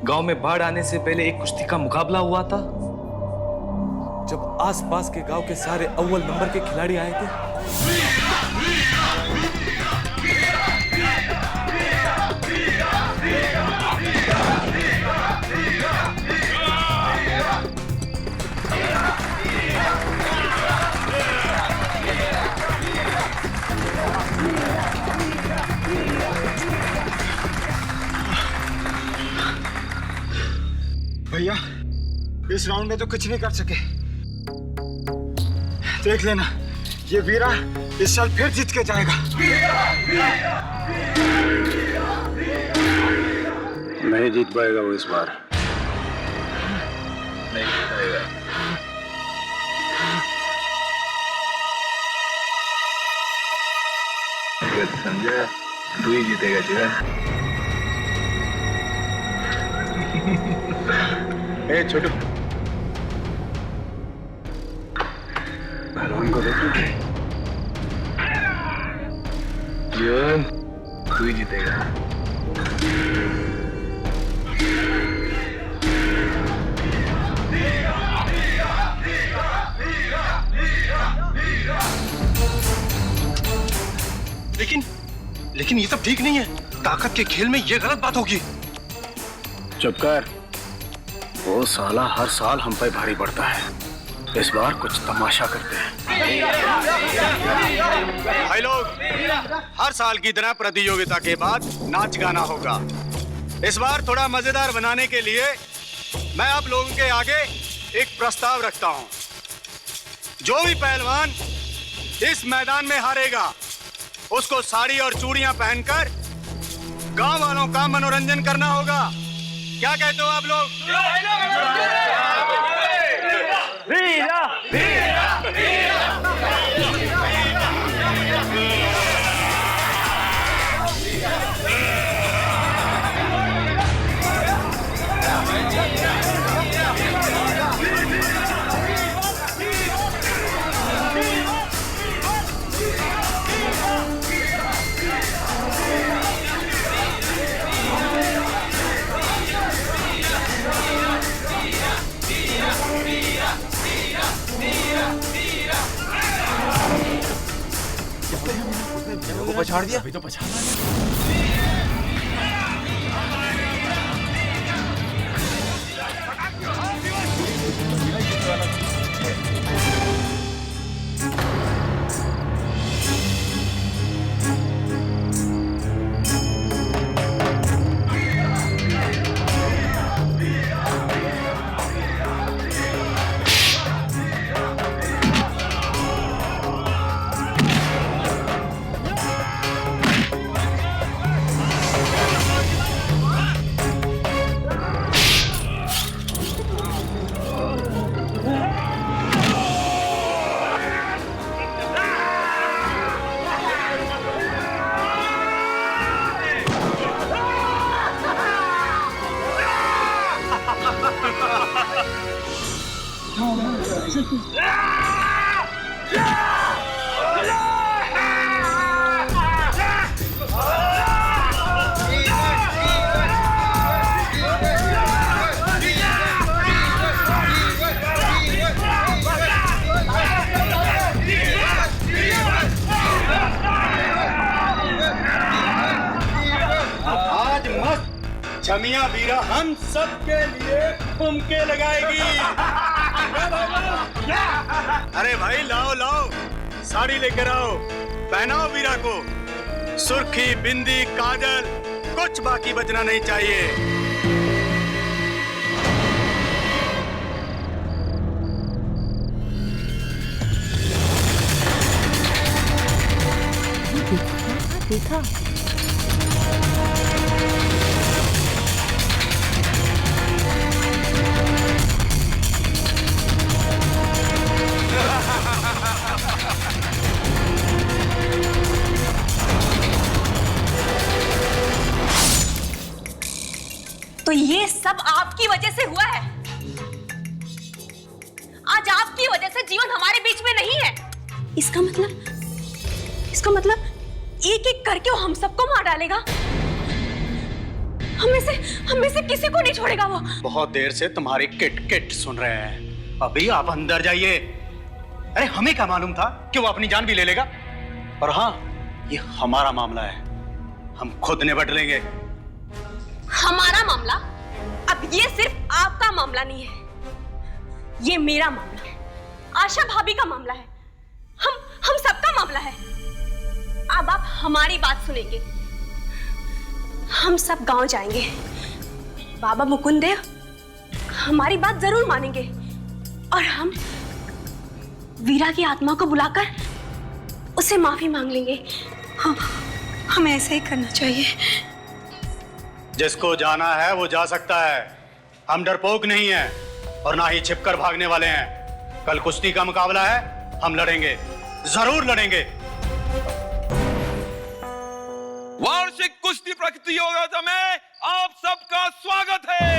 गांव में बाढ़ आने से पहले एक कुश्ती का मुकाबला हुआ था, जब आसपास के गांव के सारे अव्वल नंबर के खिलाड़ी आए थे। इस राउंड में तो कुछ नहीं कर सके। देख लेना, ये वीरा इस साल फिर जीत के जाएगा। नहीं जीत पाएगा वो इस बार, नहीं जीत पाएगा। समझा, तू ही जीतेगा जीवन। ए छोटू, पहलवान को देखो, जीवन तू ही जीतेगा। लेकिन ये सब ठीक नहीं है। ताकत के खेल में ये गलत बात होगी। चुप कर। वो साला हर साल हम पे भारी पड़ता है। इस बार कुछ तमाशा करते हैं। भाई लोग, हर साल की तरह प्रतियोगिता के बाद नाच गाना होगा। इस बार थोड़ा मजेदार बनाने के लिए मैं आप लोगों के आगे एक प्रस्ताव रखता हूं। जो भी पहलवान इस मैदान में हारेगा, उसको साड़ी और चूड़ियां पहनकर गांव वालों का मनोरंजन करना होगा। क्या कहते हो आप लोग? वीरा, वीरा, वीरा। पछाड़ दिया। अभी तो पछाड़ छमिया वीरा हम सब के लिए ठुमके लगाएगी। अरे भाई लाओ लाओ, साड़ी लेकर आओ, पहनाओ वीरा को। सुर्खी, बिंदी, काजल, कुछ बाकी बचना नहीं चाहिए। देखा तो ये सब आपकी वजह से हुआ है। आज आपकी वजह से जीवन हमारे बीच में नहीं है। इसका मतलब एक एक करके वो हम सबको मार डालेगा। हम में से किसी को नहीं छोड़ेगा वो। बहुत देर से तुम्हारी किट किट सुन रहे हैं। अभी आप अंदर जाइए। अरे हमें क्या मालूम था कि वो अपनी जान भी ले लेगा। और हाँ, ये हमारा मामला है, हम खुद निपट लेंगे। हमारा मामला? अब ये सिर्फ आपका मामला नहीं है, ये मेरा मामला है, आशा भाभी का मामला है, हम सबका मामला है। अब आप हमारी बात सुनेंगे। हम सब गांव जाएंगे। बाबा मुकुंद देव हमारी बात जरूर मानेंगे और हम वीरा की आत्मा को बुलाकर उससे माफी मांग लेंगे। हमें ऐसा ही करना चाहिए। जिसको जाना है वो जा सकता है। हम डरपोक नहीं हैं और ना ही छिपकर भागने वाले हैं। कल कुश्ती का मुकाबला है, हम लड़ेंगे, जरूर लड़ेंगे। वार्षिक कुश्ती प्रतियोगिता में आप सबका स्वागत है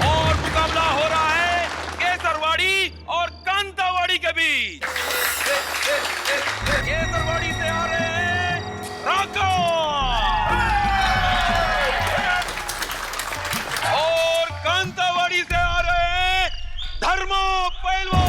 और मुकाबला हो रहा है केसरवाड़ी और कांतावाड़ी के बीच। केसरवाड़ी से आ रहे हैं राका और कांतावाड़ी से आ रहे हैं धर्मा पहलवान।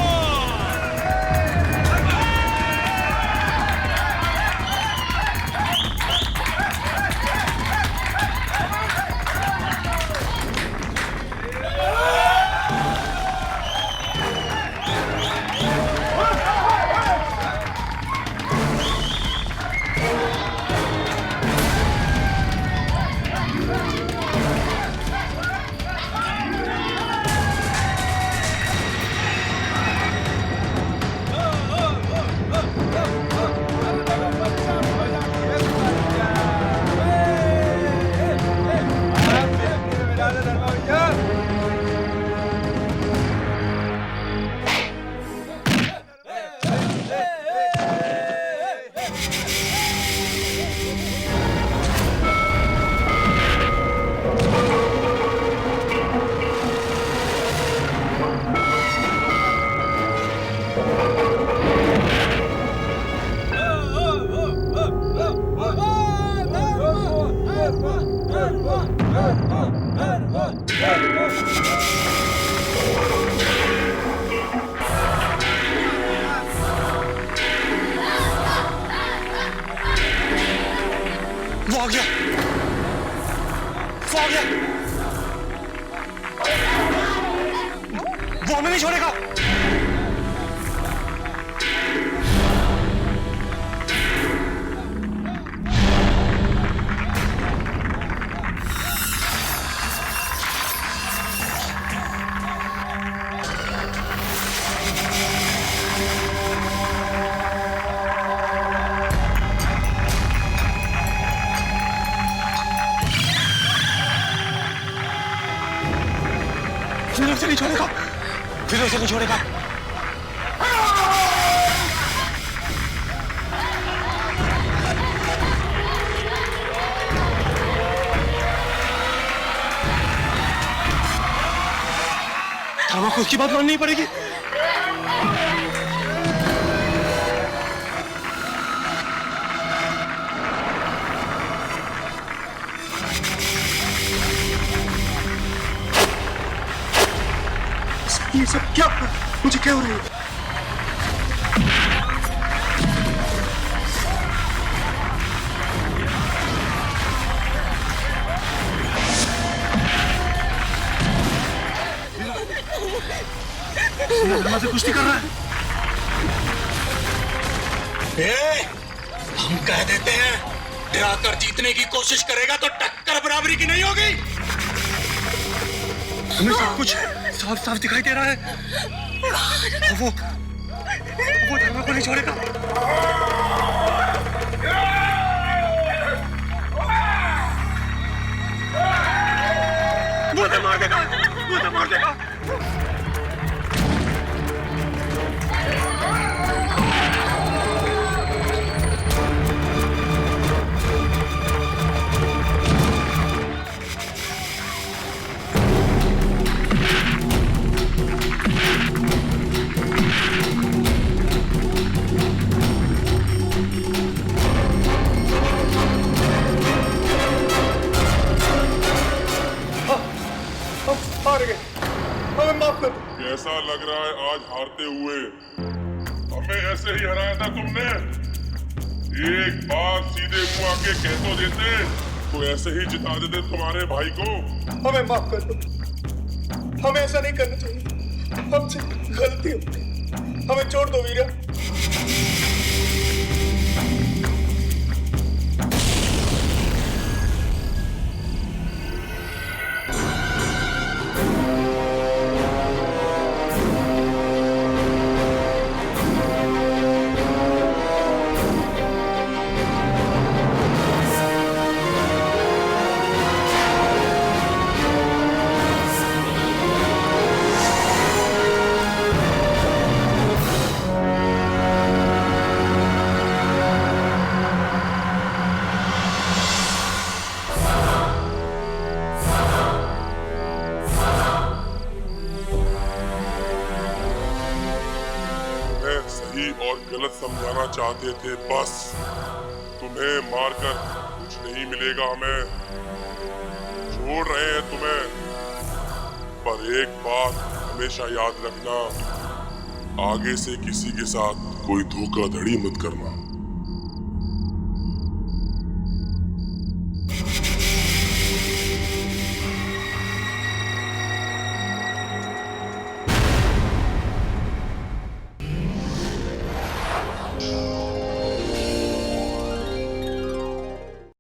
वो आ गया, वो आ गया, वो हमें नहीं छोड़ेगा। फिर से नहीं छोड़ेगा, फिर से नहीं छोड़ेगा। धर्मा को उसकी बात माननी पड़ेगी। ये सब क्या? मुझे क्या हो रहा है? धर्मा से कुश्ती कर रहा है। हम कह देते हैं, डराकर जीतने की कोशिश करेगा तो टक्कर बराबरी की नहीं होगी। हमें सब कुछ साफ साफ दिखाई दे रहा है। वो धर्मा को नहीं छोड़ेगा। वो तो मार देगा, वो तो मार देगा। कैसा लग रहा है आज हारते हुए? हमें ऐसे ही हराया था तुमने। एक बार सीधे मुंह आके कह तो देते तो ऐसे ही जिता देते तुम्हारे भाई को। हमें माफ कर दो, हमें ऐसा नहीं करना चाहिए। हमसे गलती हो गई, हमें छोड़ दो वीरा। और गलत समझाना चाहते थे। बस तुम्हें मारकर कुछ नहीं मिलेगा, हमें छोड़ रहे हैं तुम्हें। पर एक बात हमेशा याद रखना, आगे से किसी के साथ कोई धोखाधड़ी मत करना।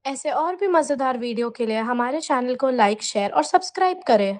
ऐसे और भी मज़ेदार वीडियो के लिए हमारे चैनल को लाइक, शेयर और सब्सक्राइब करें।